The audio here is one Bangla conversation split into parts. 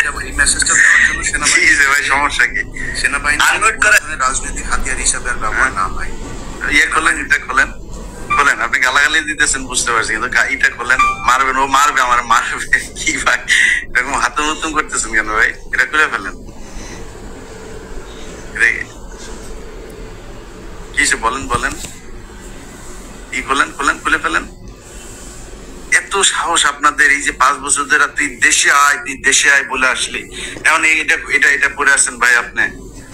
এই মেসেজটা দেওয়ার জন্য সেনাবাহিনী ভাই সমস্যা কি? সেনাবাহিনী রাজনৈতিক হাতিয়ার হিসাবে আর ব্যবহার না হয়। ইয়ে খোলেন, এটা খোলেন, খোলেন। আপনি গালাগালি দিতেছেন বুঝতে পারছি, কিন্তু এটা খোলেন। মারবেন, ও মারবে, আমার মারবে। কি ভাই এরকম হাতুম হুতুম করতেছেন কেন ভাই? এটা খুলে ফেলেন। কিছু বলেন, বলেন, কি খোলেন, খোলেন, খুলে ফেলেন। এত সাহস আপনাদের! এই যে 5 বছর ধরে তুই দেশে আয়, তুই দেশে আয় বলে আসলি, এখন এটা এটা এটা পড়ে আসছেন ভাই আপনি।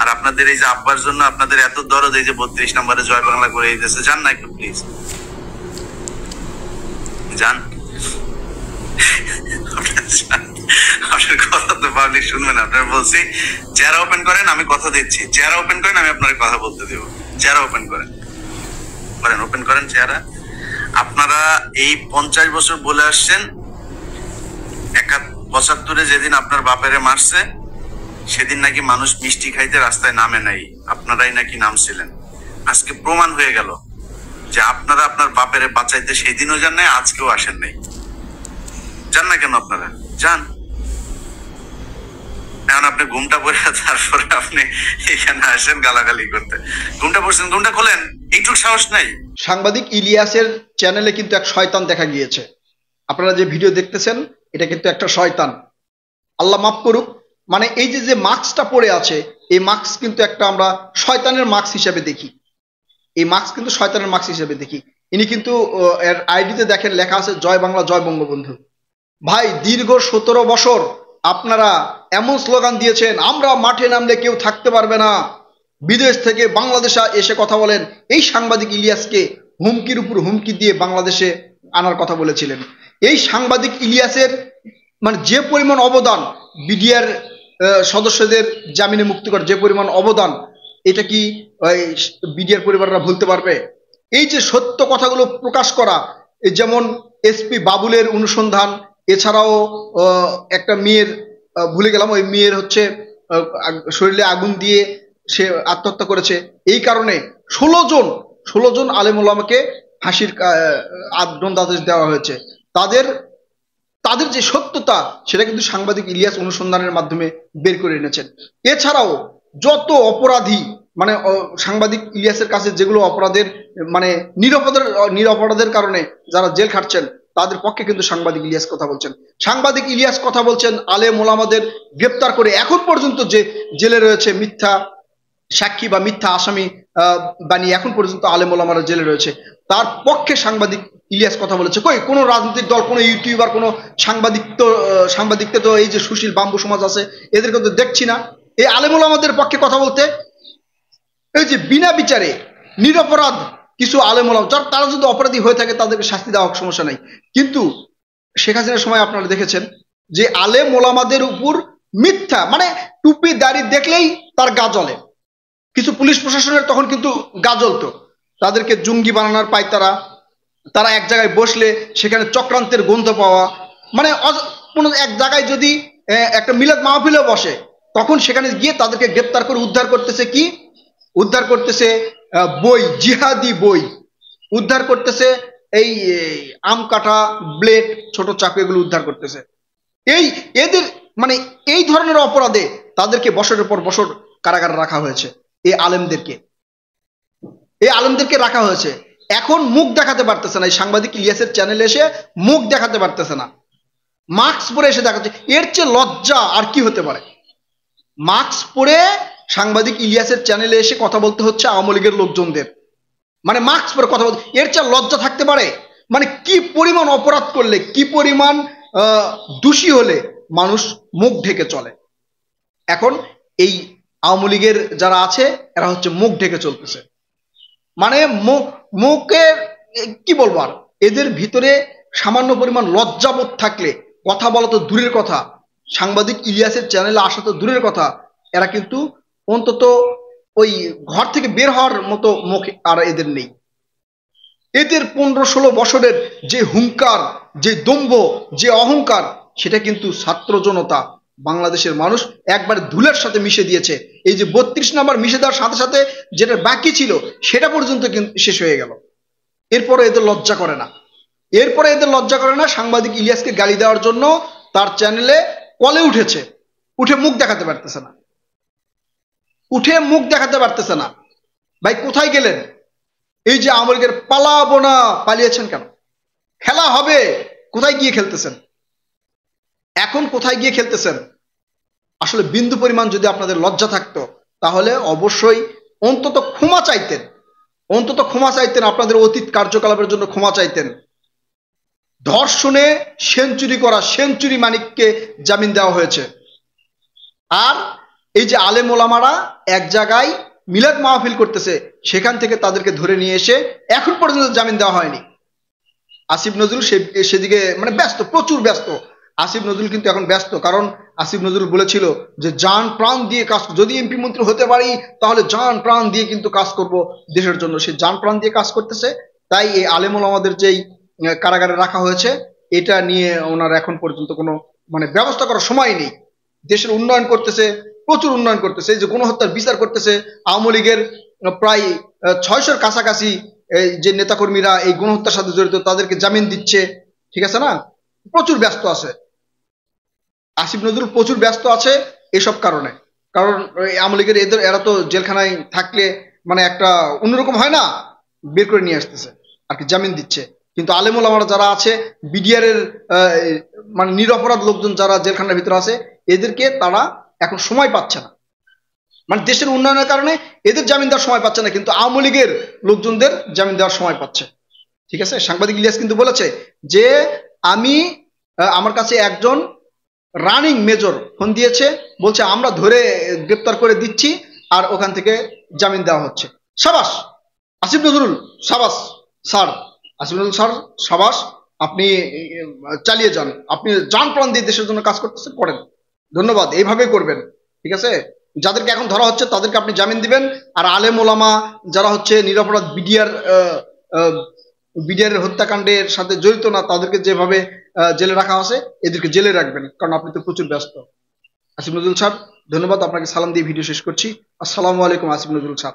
আর আপনাদের এই যে আব্বার জন্য আপনাদের এত দরদ, এই যে 32 নম্বরে জয় বাংলা করে দিতেছে, যান না একটু প্লিজ, যান। আপনার কথা তো পাবলিক শুনবেন। আপনার বলছি চেহারা ওপেন করেন, আমি কথা দিচ্ছি। চেহারা ওপেন করেন, আমি আপনার কথা বলতে দেবো। চেহারা ওপেন করেন, করেন, ওপেন করেন চেহারা। আপনারা এই 50 বছর বলে আসছেন, 75-এ যেদিন আপনার বাপেরে মারছে সেদিন নাকি মানুষ মিষ্টি খাইতে রাস্তায় নামে নাই, আপনারাই নাকি নামছিলেন। আজকে প্রমাণ হয়ে গেল যে আপনারা আপনার বাপেরে বাঁচাইতে সেই দিনও যান নাই, আজকেও আসেন নাই। যান না কেন আপনারা? যান। এখন আপনি ঘুমটা পড়ে তারপরে আপনি এখানে আসেন গালাগালি করতে। ঘুমটা পড়ছেন, ঘুমটা খোলেন, একটু সাহস নাই। সাংবাদিক ইলিয়াসের চ্যানেলে কিন্তু এক শয়তান দেখা গিয়েছে। আপনারা যে ভিডিও দেখতেছেন এটা কিন্তু একটা শয়তান, আল্লাহ মাফ করুক। মানে এই যে যে মাস্কটা পরে আছে, এই মাস্ক কিন্তু একটা আমরা শয়তানের মাস্ক হিসেবে দেখি। এই মাস্ক কিন্তু শয়তানের মাস্ক হিসেবে দেখি। ইনি কিন্তু এর আইডিতে দেখেন লেখা আছে জয় বাংলা জয় বঙ্গবন্ধু। ভাই দীর্ঘ 17 বছর আপনারা এমন স্লোগান দিয়েছেন, আমরা মাঠে নামলে কেউ থাকতে পারবে না, বিদেশ থেকে বাংলাদেশে এসে কথা বলেন। এই সাংবাদিক ইলিয়াসকে হুমকির উপর হুমকি দিয়ে বাংলাদেশে আনার কথা বলেছিলেন। এই সাংবাদিক ইলিয়াসের মানে যে পরিমাণ অবদান, বিডিআর সদস্যদের জামিনে মুক্তি করার যে পরিমাণ অবদান, এটা কি বিডিআর পরিবাররা ভুলতে পারবে? এই যে সত্য কথাগুলো প্রকাশ করা, যেমন এসপি বাবুলের অনুসন্ধান, এছাড়াও একটা মেয়ের ভুলে গেলাম, ওই মেয়ের হচ্ছে শরীরে আগুন দিয়ে সে আত্মহত্যা করেছে। এই কারণে 16 জন আলেম ওলামাকে ফাঁসির দণ্ডাদেশ দেওয়া হয়েছে। তাদের যে সত্যতা সেটা কিন্তু সাংবাদিক ইলিয়াস অনুসন্ধানের মাধ্যমে বের করে এনেছেন। এছাড়াও যত অপরাধী, মানে সাংবাদিক ইলিয়াসের কাছে যেগুলো অপরাধের মানে নিরপরাধের কারণে যারা জেল খাটছেন, তাদের পক্ষে কিন্তু সাংবাদিক ইলিয়াস কথা বলছেন। সাংবাদিক ইলিয়াস কথা বলছেন আলেম ওলামাদের গ্রেপ্তার করে এখন পর্যন্ত যে জেলে রয়েছে, মিথ্যা সাক্ষী বা মিথ্যা আসামি বানিয়ে এখন পর্যন্ত আলেম ওলামারা জেলে রয়েছে, তার পক্ষে সাংবাদিক ইলিয়াস কথা বলেছে। কই কোনো রাজনৈতিক দল, কোনো ইউটিউবার, কোনো সাংবাদিককে তো এই যে সুশীল বাম্বু সমাজ আছে এদেরকে তো দেখছি না এই আলেম ওলামাদের পক্ষে কথা বলতে। এই যে বিনা বিচারে নিরপরাধ কিছু আলেম ওলামা, তারা যদি অপরাধী হয়ে থাকে তাদেরকে শাস্তি দেওয়া সমস্যা নাই, কিন্তু শেখ হাসিনার সময় আপনারা দেখেছেন যে আলেম ওলামাদের উপর মিথ্যা, মানে টুপি দাড়ি দেখলেই তার গা জ্বলে। কিছু পুলিশ প্রশাসনের তখন কিন্তু গা জ্বলতো, তাদেরকে জঙ্গি বানানোর পায়তারা, তারা এক জায়গায় বসলে সেখানে চক্রান্তের গন্ধ পাওয়া, মানে কোনো এক জায়গায় যদি একটা মিলাদ মাহফিলও বসে তখন সেখানে গিয়ে তাদেরকে গ্রেপ্তার করে উদ্ধার করতেছে কি? উদ্ধার করতেছে বই, জিহাদি বই উদ্ধার করতেছে, এই আম কাটা ব্লেড, ছোট চাকু এগুলো উদ্ধার করতেছে। এদের মানে এই ধরনের অপরাধে তাদেরকে বছরের পর বছর কারাগারে রাখা হয়েছে। এই আলেমদেরকে রাখা হয়েছে। এখন মুখ দেখাতে পারতেছে না, এই সাংবাদিক ইলিয়াসের চ্যানেলে এসে মুখ দেখাতে পারতেছে না, মাস্ক পরে এসে দেখাচ্ছে। এর চেয়ে লজ্জা আর কি হতে পারে? মাস্ক পরে সাংবাদিক ইলিয়াসের চ্যানেলে এসে কথা বলতে হচ্ছে আওয়ামী লীগের লোকজনদের, মানে মাস্ক পরে কথা বলতে, এর চেয়ে লজ্জা থাকতে পারে? মানে কি পরিমাণ অপরাধ করলে, কি পরিমাণ দোষী হলে মানুষ মুখ ঢেকে চলে। এখন এই আওয়ামী লীগের যারা আছে এরা হচ্ছে মুখ ঢেকে চলতেছে, মানে মুখের কি বলবো আর, এদের ভিতরে সামান্য পরিমাণ লজ্জাবোধ থাকলে কথা বলা তো দূরের কথা, সাংবাদিক ইলিয়াসের চ্যানেলে আসা তো দূরের কথা, এরা কিন্তু অন্তত ওই ঘর থেকে বের হওয়ার মতো মুখ আর এদের নেই। এদের 15-16 বছরের যে হুঙ্কার, যে দম্ভ, যে অহংকার, সেটা কিন্তু ছাত্র জনতা, বাংলাদেশের মানুষ একবার ধুলের সাথে মিশে দিয়েছে। এই যে 32 নম্বর মিশে দেওয়ার সাথে সাথে যেটা বাকি ছিল সেটা পর্যন্ত কিন্তু শেষ হয়ে গেল। এরপরে এদের লজ্জা করে না সাংবাদিক ইলিয়াসকে গালি দেওয়ার জন্য তার চ্যানেলে কলে উঠেছে উঠে মুখ দেখাতে পারতেছে না, উঠে মুখ দেখাতে পারতেছে না। ভাই কোথায় গেলেন? এই যে আওয়ামী লীগের পালাবো না, পালিয়েছেন কেন? খেলা হবে, কোথায় গিয়ে খেলতেছেন? এখন কোথায় গিয়ে খেলতেছেন? আসলে বিন্দু পরিমাণ যদি আপনাদের লজ্জা থাকতো তাহলে অবশ্যই অন্তত ক্ষমা চাইতেন, অন্তত ক্ষমা চাইতেন, আপনাদের অতীত কার্যকলাপের জন্য ক্ষমা চাইতেন। ধর্ষণে সেঞ্চুরি করা সেঞ্চুরি মানিককে জামিন দেওয়া হয়েছে। আর এই যে আলেম ওলামারা এক জায়গায় মিলাদ মাহফিল করতেছে, সেখান থেকে তাদেরকে ধরে নিয়ে এসে এখন পর্যন্ত জামিন দেওয়া হয়নি। আসিফ নজরুল সেদিকে মানে ব্যস্ত, প্রচুর ব্যস্ত। আসিফ নজরুল কিন্তু এখন ব্যস্ত, কারণ আসিফ নজরুল বলেছিল যে জান প্রাণ দিয়ে কাজ, যদি এমপি মন্ত্রী হতে পারি তাহলে জান প্রাণ দিয়ে কিন্তু কাজ করব দেশের জন্য। সে জান প্রাণ দিয়ে কাজ করতেছে। তাই এই আলেম ওলামাদের যেই কারাগারে রাখা হয়েছে, এটা নিয়ে ওনার এখন পর্যন্ত কোনো মানে ব্যবস্থা করার সময় নেই। দেশের উন্নয়ন করতেছে, প্রচুর উন্নয়ন করতেছে, এই যে গণহত্যার বিচার করতেছে। আওয়ামী লীগের প্রায় 600-র কাছাকাছি যে নেতাকর্মীরা এই গণহত্যার সাথে জড়িত তাদেরকে জামিন দিচ্ছে, ঠিক আছে না? প্রচুর ব্যস্ত আছে আসিফ নজরুল, প্রচুর ব্যস্ত আছে এসব কারণে। কারণ আওয়ামী লীগের এরা তো জেলখানায় থাকলে মানে একটা অন্যরকম হয় না, বের করে নিয়ে আসতেছে আর কি, জামিন দিচ্ছে। কিন্তু আলেম ওলামারা যারা আছে, বিডিআর এর মানে নিরপরাধ লোকজন যারা জেলখানার ভিতরে আছে, এদেরকে তারা এখন সময় পাচ্ছে না, মানে দেশের উন্নয়নের কারণে এদের জামিন দেওয়ার সময় পাচ্ছে না, কিন্তু আওয়ামী লীগের লোকজনদের জামিন দেওয়ার সময় পাচ্ছে। ঠিক আছে, সাংবাদিক ইলিয়াস কিন্তু বলেছে যে আমি আমার কাছে একজন রানিং মেজর ফোন দিয়েছে, বলছে আমরা ধরে গ্রেপ্তার করে দিচ্ছি আর ওখান থেকে জামিন দেওয়া হচ্ছে। সাবাস আসিফ নজরুল, সাবাস স্যার, আসিফ নজরুল স্যার সাবাস, আপনি চালিয়ে যান, আপনি জান প্রাণ দিয়ে দেশের জন্য কাজ করতেছেন, করেন, ধন্যবাদ, এইভাবেই করবেন। ঠিক আছে, যাদেরকে এখন ধরা হচ্ছে তাদেরকে আপনি জামিন দিবেন, আর আলেম ওলামা যারা হচ্ছে নিরপরাধ বিডিআর এর হত্যাকাণ্ডের সাথে জড়িত না, তাদেরকে যেভাবে জেলে রাখা আছে এদেরকে জেলে রাখবেন, কারণ আপনি তো প্রচুর ব্যস্ত। আসিফ নজরুল স্যার ধন্যবাদ, আপনাকে সালাম দিয়ে ভিডিও শেষ করছি। আসসালামু আলাইকুম আসিফ নজরুল স্যার।